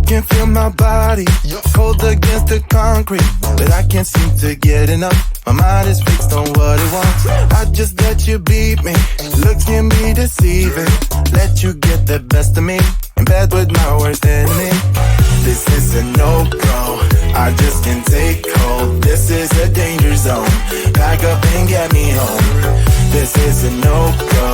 can feel my body cold against the concrete, but I can't seem to get enough. My mind is fixed on what it wants. I just let you beat me. Looks can be deceiving. Let you get the best of me. In bed with my worst enemy. This is a no-go. I just can't take hold. This is a danger zone. Pack up and get me home. This is a no-go.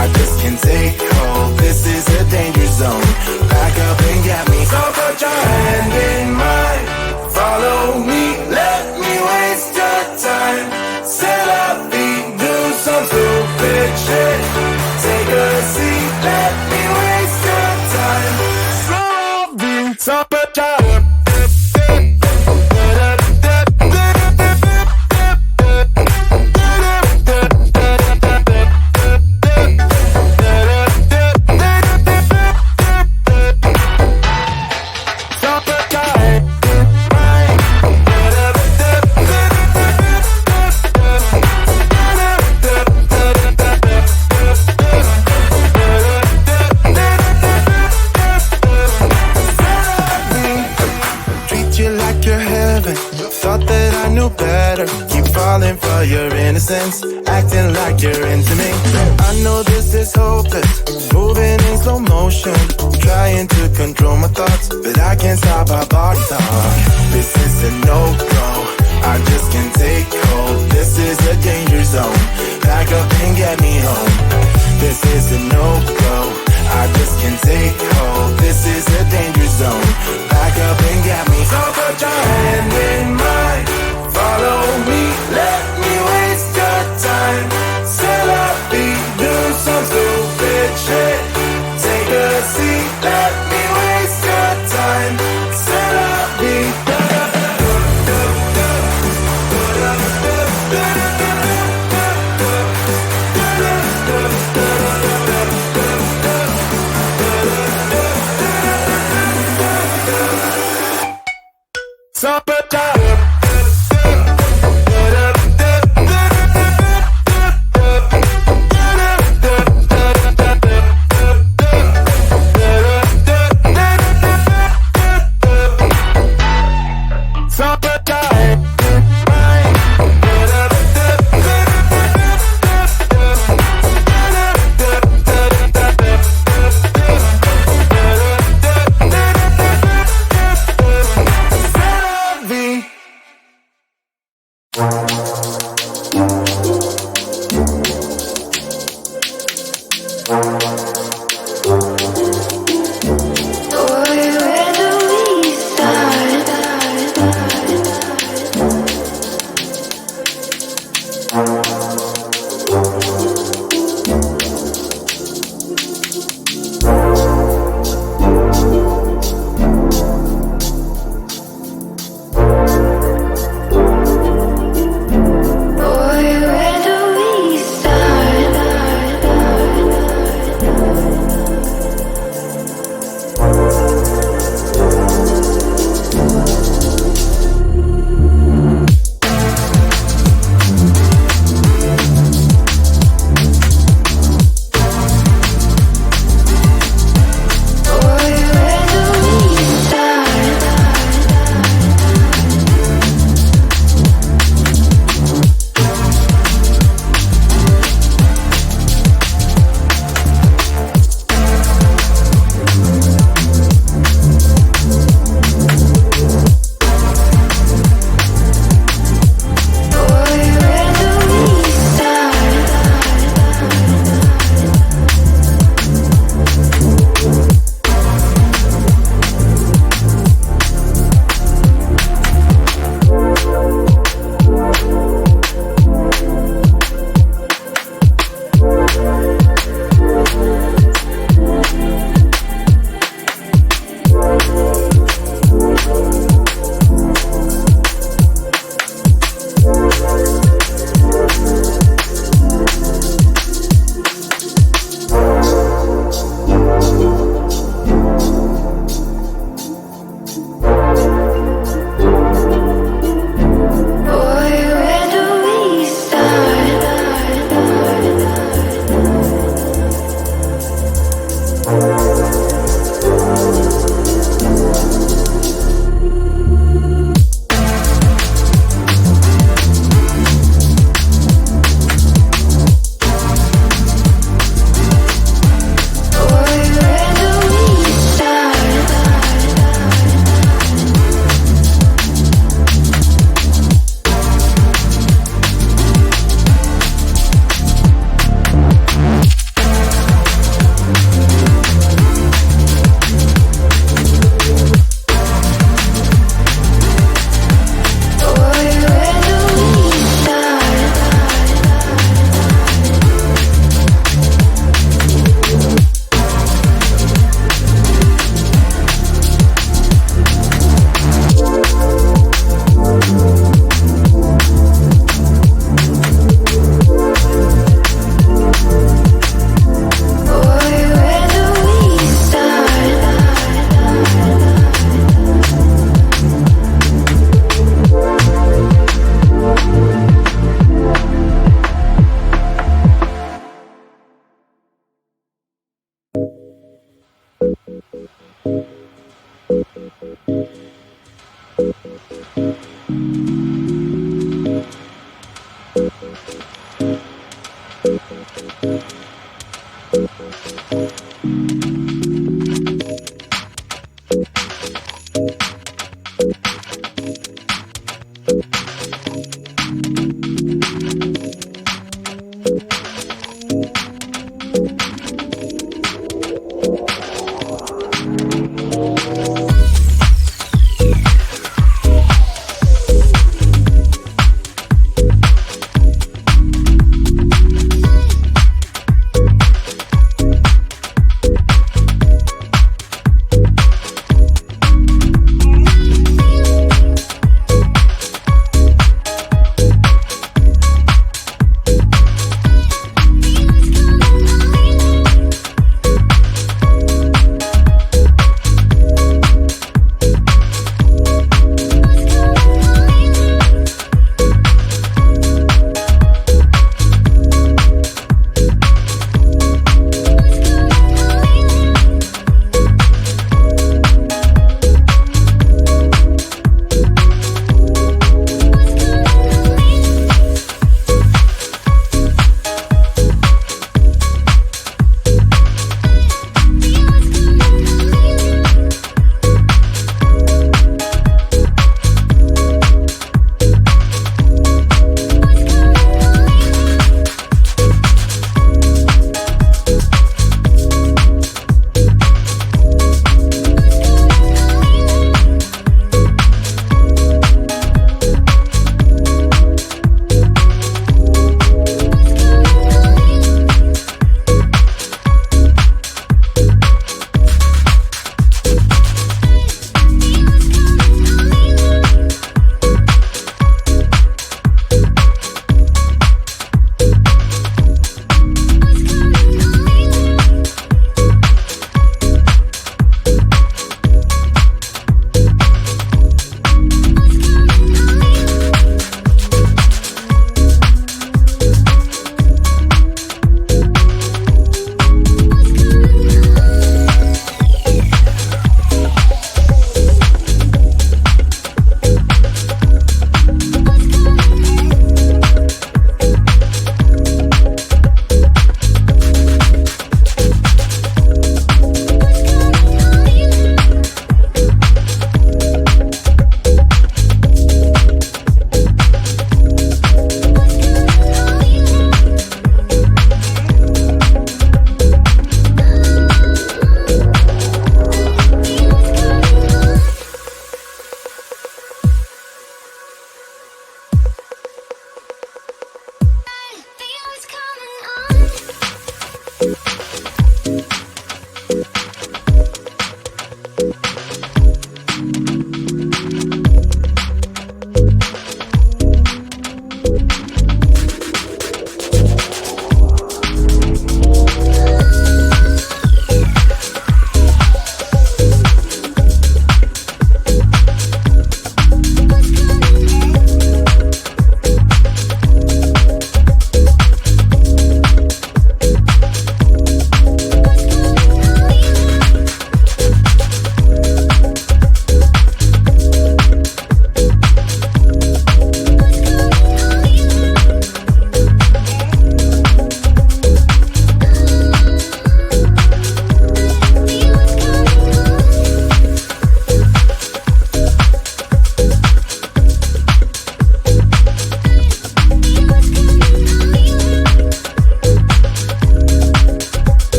I just can't take hold. This is a danger zone. Pack up and get me. So put your hand in mine. Follow me. Let me waste your time. Set up feet. Do some stupid shit. Take a seat. Let me waste your time. So put your your innocence, acting like you're into me. I know this is hopeless, moving in slow motion, trying to control my thoughts, but I can't stop our body talk. This is a no-go, I just can't take hold. This is a danger zone, back up and get me home. This is a no-go, I just can't take hold. This is a danger zone, back up and get me. So put your hand in mine, follow me, let me waste your time. Set up beat, do some stupid shit. Take a seat, let me waste your time. Set up beat. Summertime.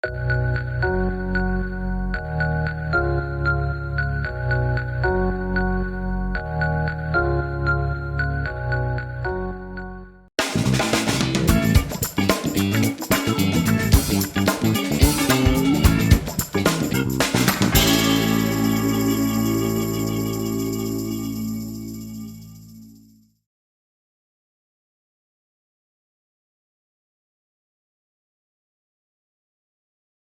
Thank